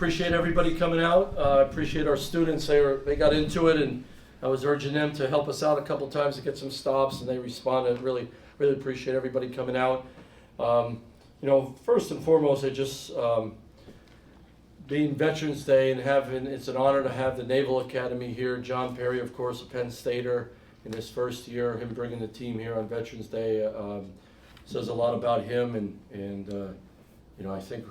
appreciate everybody coming out. I appreciate our students. They got into it, and I was urging them to help us out a couple times to get some stops, and they responded. Really appreciate everybody coming out. First and foremost, being Veterans Day and it's an honor to have the Naval Academy here. John Perry, of course, a Penn Stater in his first year, him bringing the team here on Veterans Day says a lot about him, and I think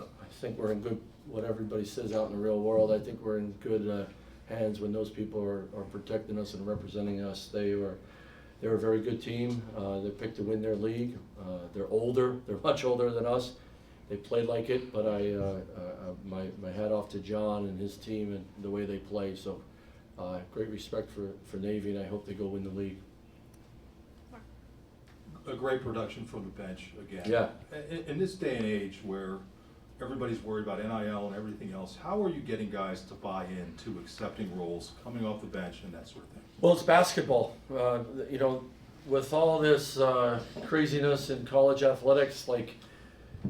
we're in good, what everybody says out in the real world, I think we're in good hands when those people are protecting us and representing us. They're a very good team. They picked to win their league. They're much older than us. They played like it, but my hat off to John and his team and the way they play. So great respect for Navy, and I hope they go win the league. A great production from the bench again. Yeah. In this day and age where everybody's worried about NIL and everything else, how are you getting guys to buy in to accepting roles, coming off the bench and that sort of thing? Well, it's basketball. With all this craziness in college athletics, like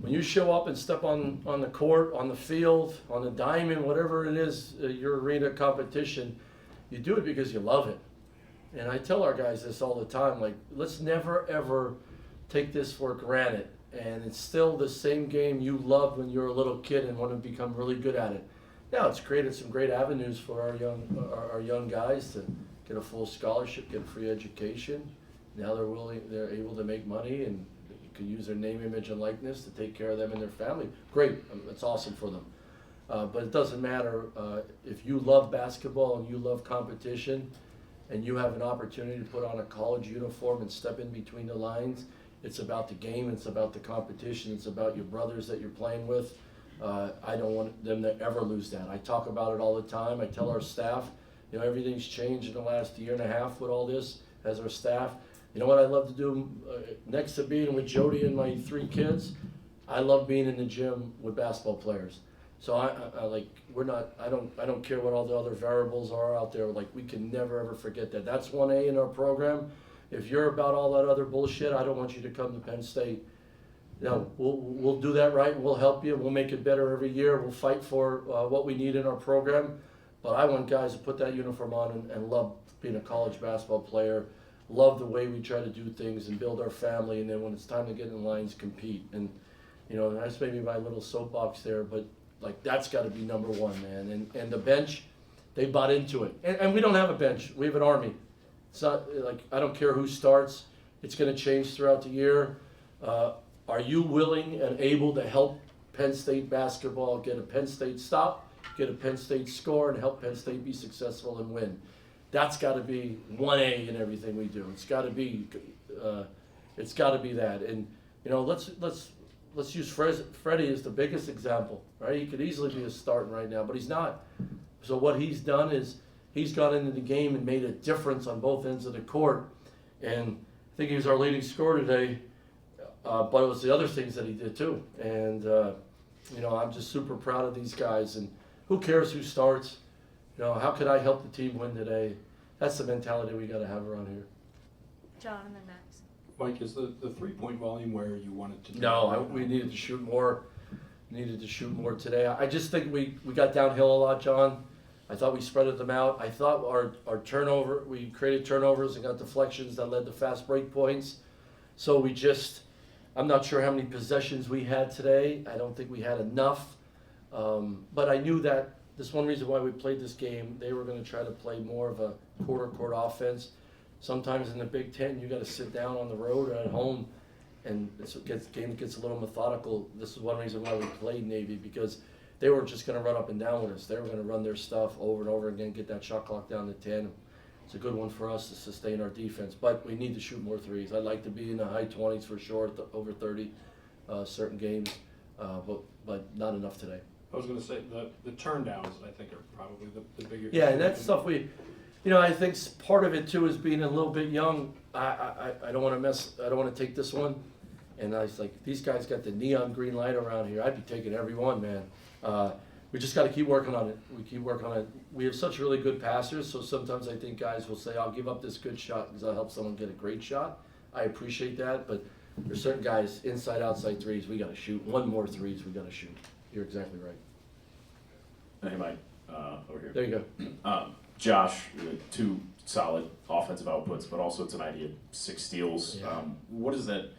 when you show up and step on the court, on the field, on the diamond, whatever it is, your arena competition, you do it because you love it. And I tell our guys this all the time, like, let's never ever take this for granted. And it's still the same game you loved when you were a little kid and want to become really good at it. Now it's created some great avenues for our young guys to get a full scholarship, get a free education. Now they're able to make money, and you can use their name, image, and likeness to take care of them and their family. Great, it's awesome for them. But it doesn't matter if you love basketball and you love competition, and you have an opportunity to put on a college uniform and step in between the lines. It's about the game, it's about the competition, it's about your brothers that you're playing with. I don't want them to ever lose that. I talk about it all the time. I tell our staff, everything's changed in the last year and a half with all this as our staff. You know what I love to do next to being with Jody and my 3 kids? I love being in the gym with basketball players. So I don't care what all the other variables are out there. Like, we can never ever forget that. That's 1A in our program. If you're about all that other bullshit, I don't want you to come to Penn State. We'll do that right. We'll help you. We'll make it better every year. We'll fight for what we need in our program. But I want guys to put that uniform on and love being a college basketball player, love the way we try to do things and build our family, and then when it's time to get in lines, compete. And that's maybe my little soapbox there, but that's got to be number one, man. And the bench, they bought into it. And we don't have a bench. We have an army. It's not I don't care who starts. It's going to change throughout the year. Are you willing and able to help Penn State basketball get a Penn State stop, get a Penn State score, and help Penn State be successful and win? That's got to be 1A in everything we do. It's got to be that. And let's use Freddie as the biggest example, right? He could easily be a starter right now, but he's not. So what he's done is he's got into the game and made a difference on both ends of the court. And I think he was our leading scorer today, but it was the other things that he did too. And, I'm just super proud of these guys. And who cares who starts? How could I help the team win today? That's the mentality we got to have around here. John, and then Max. Mike, is the 3-point volume where you wanted to? No, we needed to shoot more. Today. I just think we got downhill a lot, John. I thought we spreaded them out. I thought our we created turnovers and got deflections that led to fast break points. So I'm not sure how many possessions we had today. I don't think we had enough. But I knew that this one reason why we played this game, they were going to try to play more of a quarter court offense. Sometimes in the Big Ten, you got to sit down on the road or at home, and game gets a little methodical. This is one reason why we played Navy, because they weren't just going to run up and down with us. They were going to run their stuff over and over again, get that shot clock down to 10. It's a good one for us to sustain our defense, but we need to shoot more threes. I'd like to be in the high 20s for sure, over 30 certain games, but not enough today. I was going to say the turndowns, I think, are probably the bigger. Yeah, and that's stuff I think part of it too is being a little bit young. I don't want to I don't want to take this one. And I was like, these guys got the neon green light around here. I'd be taking every one, man. We just got to keep working on it. We have such really good passers, so sometimes I think guys will say, I'll give up this good shot because I'll help someone get a great shot. I appreciate that, but there's certain guys, inside, outside threes, we got to shoot. One more threes we got to shoot. You're exactly right. Hey, Mike, over here. There you go. Josh, two solid offensive outputs, but also tonight he had 6 steals. Yeah. What is that,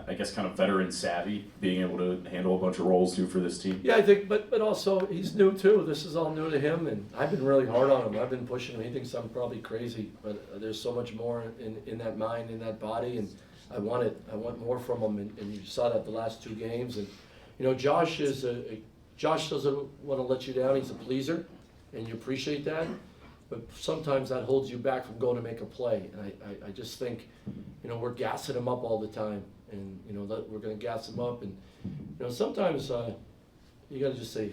I guess, kind of veteran savvy, being able to handle a bunch of roles do for this team? Yeah, I think, but also he's new too. This is all new to him, and I've been really hard on him. I've been pushing him. He thinks I'm probably crazy, but there's so much more in that mind, in that body, and I want it. I want more from him, and you saw that the last 2 games. And you know, Josh doesn't want to let you down. He's a pleaser, and you appreciate that. But sometimes that holds you back from going to make a play. And I just think, you know, we're gassing him up all the time. And, you know, that we're going to gas him up. And, you know, sometimes you got to just say,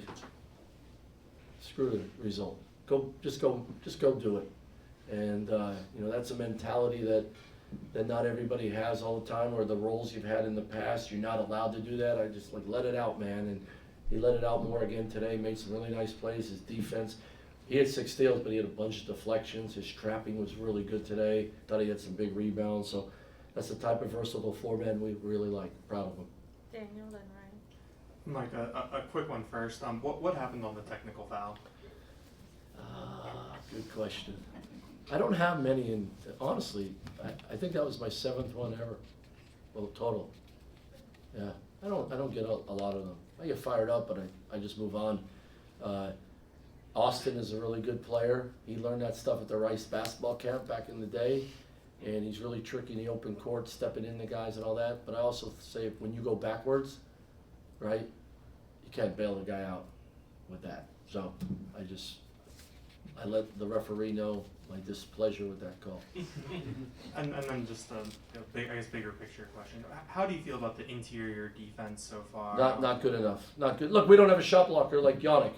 screw the result. Just go do it. And, you know, that's a mentality that not everybody has all the time, or the roles you've had in the past. You're not allowed to do that. I just, like, let it out, man. And he let it out more again today, made some really nice plays. His defense. He had 6 steals, but he had a bunch of deflections. His trapping was really good today. Thought he had some big rebounds. So that's the type of versatile four-man we really like. Proud of him. Daniel, then Ryan. Mike, a quick one first. What happened on the technical foul? Good question. I don't have many, and honestly, I think that was my 7th one ever, well, total. Yeah, I don't get a lot of them. I get fired up, but I just move on. Austin is a really good player. He learned that stuff at the Rice basketball camp back in the day, and he's really tricky in the open court, stepping into guys and all that. But I also say when you go backwards, right, you can't bail the guy out with that. So I let the referee know my displeasure with that call. And then just I guess bigger picture question. How do you feel about the interior defense so far? Not good enough. Not good. Look, we don't have a shot blocker like Yannick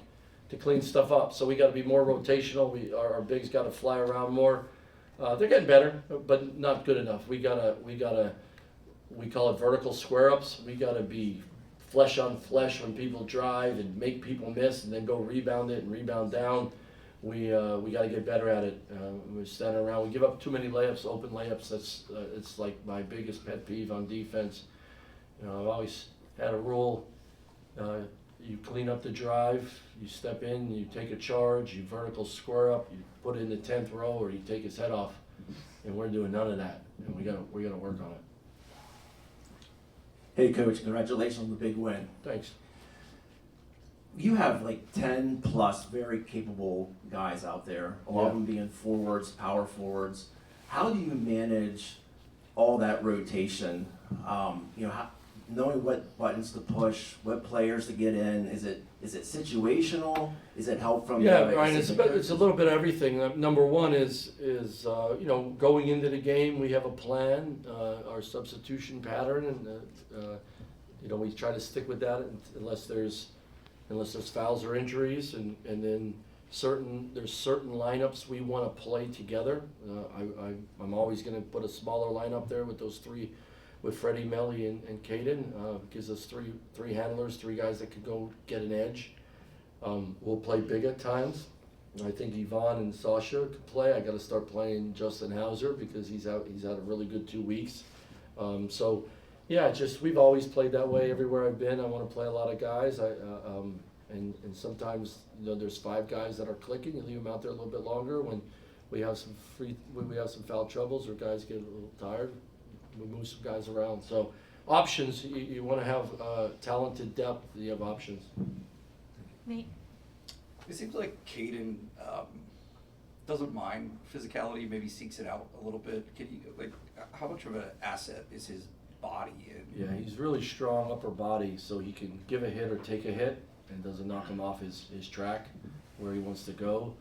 to clean stuff up, so we got to be more rotational. Our bigs got to fly around more. They're getting better, but not good enough. We call it vertical square ups. We got to be flesh on flesh when people drive and make people miss, and then go rebound it and rebound down. We got to get better at it. We're standing around. We give up too many layups, open layups. That's it's like my biggest pet peeve on defense. You know, I've always had a rule. You clean up the drive, you step in, you take a charge, you vertical square up, you put it in the 10th row, or you take his head off. And we're doing none of that, and we gotta work on it. Hey, Coach, congratulations on the big win. Thanks. You have like 10 plus very capable guys out there, a lot of them being forwards, power forwards. How do you manage all that rotation? You know, knowing what buttons to push, what players to get in. Is it situational? Is it help from Ryan, it's a little bit of everything. Number one is you know, going into the game, we have a plan, our substitution pattern, and you know, we try to stick with that unless there's fouls or injuries, and then there's certain lineups we want to play together. I'm always going to put a smaller lineup there with those 3. With Freddie, Melly, and Caden, gives us three handlers, 3 guys that could go get an edge. We'll play big at times. I think Yvonne and Sasha could play. I got to start playing Justin Hauser because he's out. He's had a really good 2 weeks. So, yeah, we've always played that way everywhere I've been. I want to play a lot of guys. And sometimes, you know, there's 5 guys that are clicking. You leave them out there a little bit longer when we have some foul troubles or guys get a little tired. We move some guys around. So options, you want to have talented depth, you have options. Nate. It seems like Caden doesn't mind physicality, maybe seeks it out a little bit. How much of an asset is his body? Yeah, he's really strong upper body, so he can give a hit or take a hit and doesn't knock him off his track where he wants to go.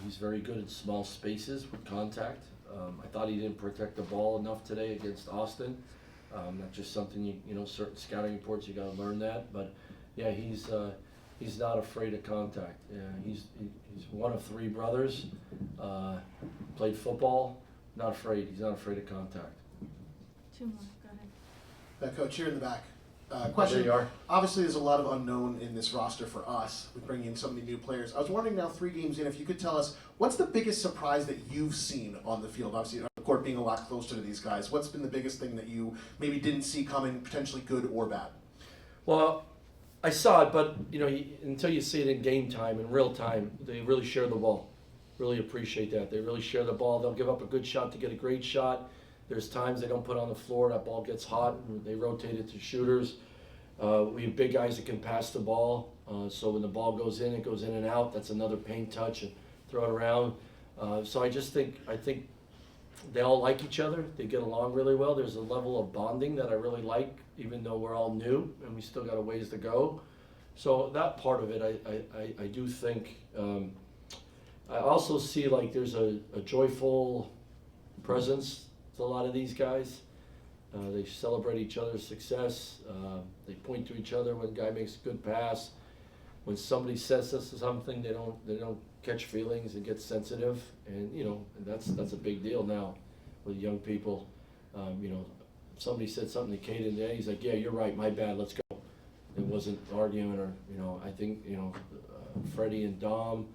He's very good at small spaces with contact. I thought he didn't protect the ball enough today against Austin. That's just something you know, certain scouting reports, you got to learn that. But yeah, he's not afraid of contact. Yeah, he's one of 3 brothers. Played football, not afraid. He's not afraid of contact. 2 more, go ahead. Coach, here in the back. There Question. you are. Obviously, there's a lot of unknown in this roster for us. We bring in so many new players. I was wondering now, 3 games in, if you could tell us what's the biggest surprise that you've seen on the field? Obviously, the court being a lot closer to these guys. What's been the biggest thing that you maybe didn't see coming, potentially good or bad? Well, I saw it, but you know, until you see it in game time, in real time, they really share the ball. Really appreciate that. They really share the ball. They'll give up a good shot to get a great shot. There's times they don't put on the floor. That ball gets hot, and they rotate it to shooters. We have big guys that can pass the ball. So when the ball goes in, it goes in and out. That's another paint touch and throw it around. So I think they all like each other. They get along really well. There's a level of bonding that I really like, even though we're all new and we still got a ways to go. So that part of it, I do think. I also see like there's a joyful presence to a lot of these guys. They celebrate each other's success. They point to each other when a guy makes a good pass. When somebody says this to something, they don't catch feelings and get sensitive. And you know, that's a big deal now with young people. You know, if somebody said something to Caden today, he's like, "Yeah, you're right. My bad. Let's go." It wasn't arguing, or you know, I think Freddie and Dom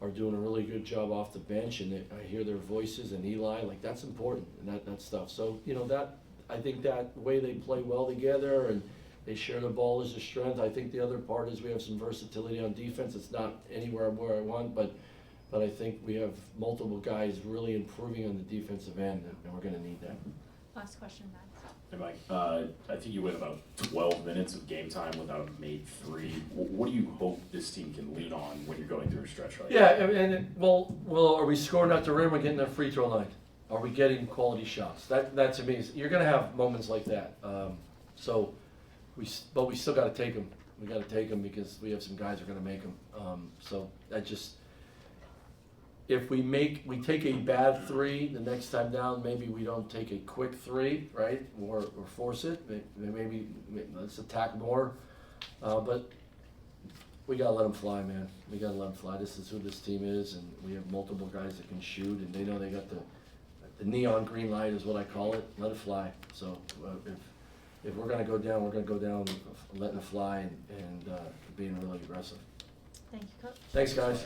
are doing a really good job off the bench, and I hear their voices, and Eli, like that's important, and that stuff. So you know that I think that way they play well together and they share the ball is a strength. I think the other part is we have some versatility on defense. It's not anywhere where I want, but I think we have multiple guys really improving on the defensive end, and we're going to need that. Last question, Max. Hey Mike, I think you went about 12 minutes of game time without a made three. What do you hope this team can lean on when you're going through a stretch like that? Yeah, and well, are we scoring at the rim or getting that free throw line? Are we getting quality shots? That to me is, you're going to have moments like that. But we still got to take them. We got to take them because we have some guys who are going to make them. So that just, if we take a bad three the next time down, maybe we don't take a quick three, right? Or force it. Maybe let's attack more. But we got to let them fly, man. We got to let them fly. This is who this team is, and we have multiple guys that can shoot, and they know they got the neon green light is what I call it. Let it fly. So if we're going to go down, we're going to go down letting it fly and being really aggressive. Thank you, Coach. Thanks, guys.